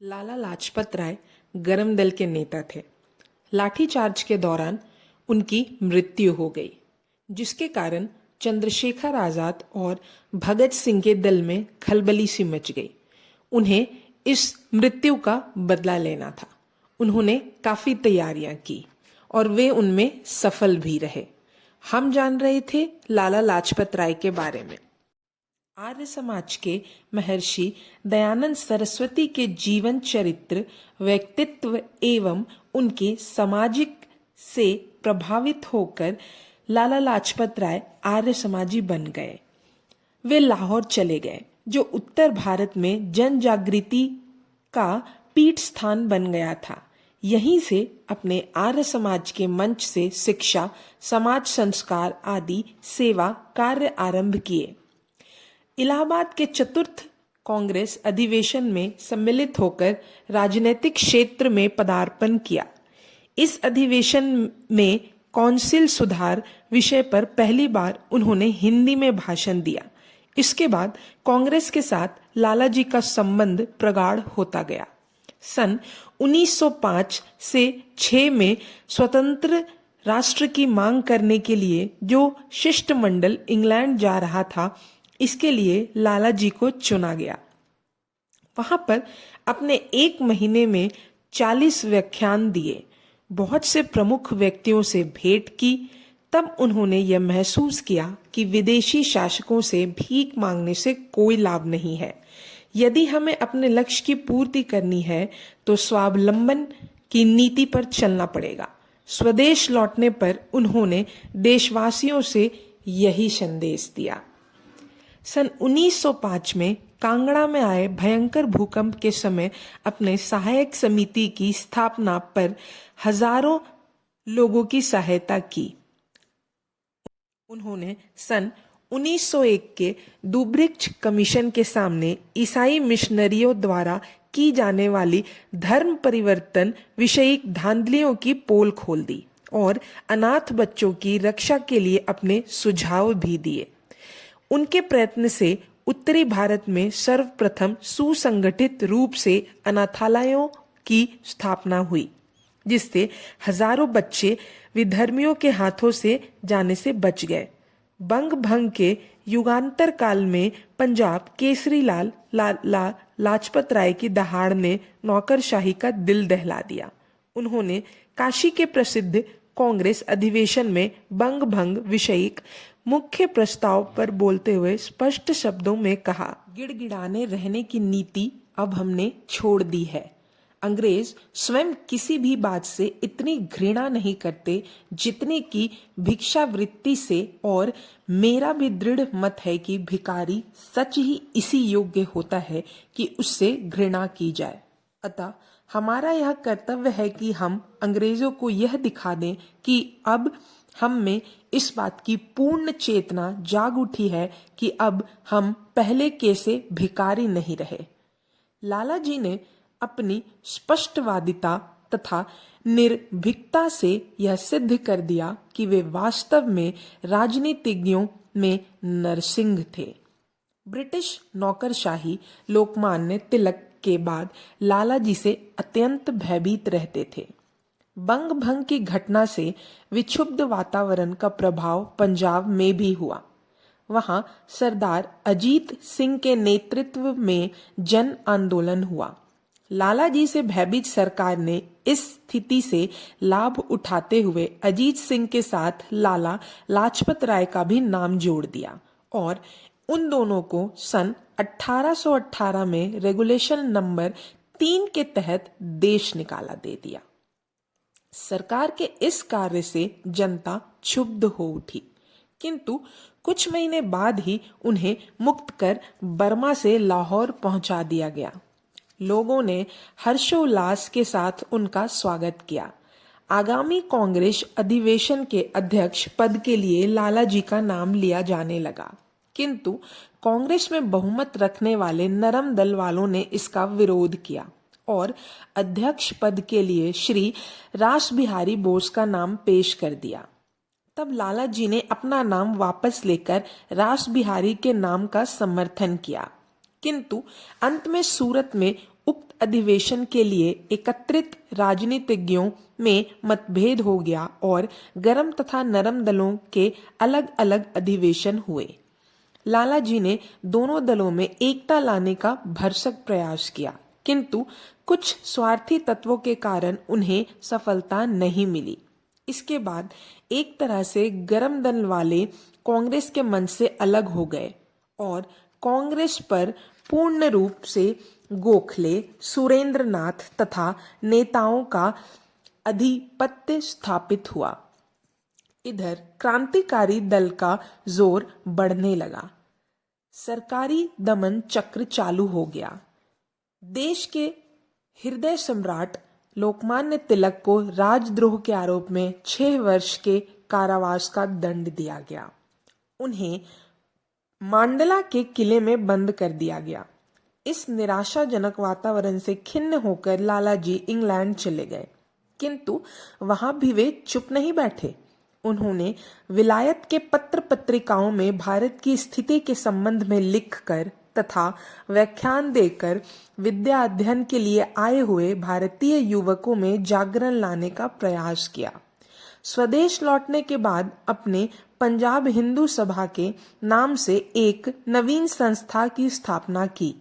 लाला लाजपत राय गरम दल के नेता थे। लाठीचार्ज के दौरान उनकी मृत्यु हो गई, जिसके कारण चंद्रशेखर आजाद और भगत सिंह के दल में खलबली सी मच गई। उन्हें इस मृत्यु का बदला लेना था। उन्होंने काफी तैयारियां की और वे उनमें सफल भी रहे। हम जान रहे थे लाला लाजपत राय के बारे में। आर्य समाज के महर्षि दयानंद सरस्वती के जीवन चरित्र, व्यक्तित्व एवं उनके सामाजिक से प्रभावित होकर लाला लाजपत राय आर्य समाजी बन गए। वे लाहौर चले गए, जो उत्तर भारत में जन जागृति का पीठ स्थान बन गया था। यहीं से अपने आर्य समाज के मंच से शिक्षा, समाज संस्कार आदि सेवा कार्य आरंभ किए। इलाहाबाद के चतुर्थ कांग्रेस अधिवेशन में सम्मिलित होकर राजनीतिक क्षेत्र में पदार्पण किया। इस अधिवेशन में कौंसिल सुधार विषय पर पहली बार उन्होंने हिंदी में भाषण दिया। इसके बाद कांग्रेस के साथ लाला जी का संबंध प्रगाढ़ होता गया। सन 1905 से 6 में स्वतंत्र राष्ट्र की मांग करने के लिए जो शिष्टमंडल इंग्लैंड जा रहा था, इसके लिए लाला जी को चुना गया। वहां पर अपने 1 महीने में 40 व्याख्यान दिए, बहुत से प्रमुख व्यक्तियों से भेंट की। तब उन्होंने यह महसूस किया कि विदेशी शासकों से भीख मांगने से कोई लाभ नहीं है। यदि हमें अपने लक्ष्य की पूर्ति करनी है तो स्वावलंबन की नीति पर चलना पड़ेगा। स्वदेश लौटने पर उन्होंने देशवासियों से यही संदेश दिया। सन 1905 में कांगड़ा में आए भयंकर भूकंप के समय अपने सहायक समिति की स्थापना पर हजारों लोगों की सहायता की। उन्होंने सन 1901 के दुब्रिक्ष कमीशन के सामने ईसाई मिशनरियों द्वारा की जाने वाली धर्म परिवर्तन विषयक धांधलियों की पोल खोल दी और अनाथ बच्चों की रक्षा के लिए अपने सुझाव भी दिए। उनके प्रयत्न से उत्तरी भारत में सर्वप्रथम सुसंगठित रूप से अनाथालयों की स्थापना हुई, जिससे हजारों बच्चे विधर्मियों के हाथों से जाने से बच गए। बंग भंग के युगांतर काल में पंजाब केसरी लाल लाजपत राय की दहाड़ ने नौकरशाही का दिल दहला दिया। उन्होंने काशी के प्रसिद्ध कांग्रेस अधिवेशन में बंग भंग विषयक मुख्य प्रस्ताव पर बोलते हुए स्पष्ट शब्दों में कहा, गिड़गिड़ाने रहने की नीति अब हमने छोड़ दी है। अंग्रेज स्वयं किसी भी बात से इतनी घृणा नहीं करते जितने की भिक्षावृत्ति से, और मेरा भी दृढ़ मत है कि भिखारी सच ही इसी योग्य होता है कि उससे घृणा की जाए। अतः हमारा यह कर्तव्य है कि हम अंग्रेजों को यह दिखा दें कि अब हम में इस बात की पूर्ण चेतना जाग उठी है कि अब हम पहले कैसे भिखारी नहीं रहे। लाला जी ने अपनी स्पष्टवादिता तथा निर्भीकता से यह सिद्ध कर दिया कि वे वास्तव में राजनीतिज्ञों में नरसिंह थे। ब्रिटिश नौकरशाही लोकमान्य तिलक के बाद लाला जी से अत्यंत भयभीत रहते थे। बंग भंग की घटना से विक्षुब्ध वातावरण का प्रभाव पंजाब में भी हुआ। वहां सरदार अजीत सिंह के नेतृत्व में जन आंदोलन हुआ। लाला जी से भयभीत सरकार ने इस स्थिति से लाभ उठाते हुए अजीत सिंह के साथ लाला लाजपत राय का भी नाम जोड़ दिया और उन दोनों को सन 1818 में रेगुलेशन नंबर 3 के तहत देश निकाला दे दिया। सरकार के इस कार्य से जनता क्षुब्ध हो उठी, किंतु कुछ महीने बाद ही उन्हें मुक्त कर बर्मा से लाहौर पहुंचा दिया गया। लोगों ने हर्षोल्लास के साथ उनका स्वागत किया। आगामी कांग्रेस अधिवेशन के अध्यक्ष पद के लिए लाला जी का नाम लिया जाने लगा, किंतु कांग्रेस में बहुमत रखने वाले नरम दल वालों ने इसका विरोध किया और अध्यक्ष पद के लिए श्री रास बिहारी बोस का नाम पेश कर दिया। तब लाला जी ने अपना नाम वापस लेकर रास बिहारी के नाम का समर्थन किया, किंतु अंत में सूरत में उक्त अधिवेशन के लिए एकत्रित राजनीतिज्ञों में मतभेद हो गया और गर्म तथा नरम दलों के अलग अलग अधिवेशन हुए। लाला जी ने दोनों दलों में एकता लाने का भरसक प्रयास किया, किंतु कुछ स्वार्थी तत्वों के कारण उन्हें सफलता नहीं मिली। इसके बाद एक तरह से गर्म दल वाले कांग्रेस के मंच से अलग हो गए और कांग्रेस पर पूर्ण रूप से गोखले, सुरेंद्रनाथ तथा नेताओं का आधिपत्य स्थापित हुआ। इधर क्रांतिकारी दल का जोर बढ़ने लगा। सरकारी दमन चक्र चालू हो गया। देश के हृदय सम्राट लोकमान्य तिलक को राजद्रोह के आरोप में 6 वर्ष के कारावास का दंड दिया गया। उन्हें मांडला के किले में बंद कर दिया गया। इस निराशाजनक वातावरण से खिन्न होकर लाला जी इंग्लैंड चले गए, किंतु वहां भी वे चुप नहीं बैठे। उन्होंने विलायत के पत्र पत्रिकाओं में भारत की स्थिति के संबंध में लिखकर तथा व्याख्यान देकर विद्या अध्ययन के लिए आए हुए भारतीय युवकों में जागरण लाने का प्रयास किया। स्वदेश लौटने के बाद अपने पंजाब हिंदू सभा के नाम से एक नवीन संस्था की स्थापना की।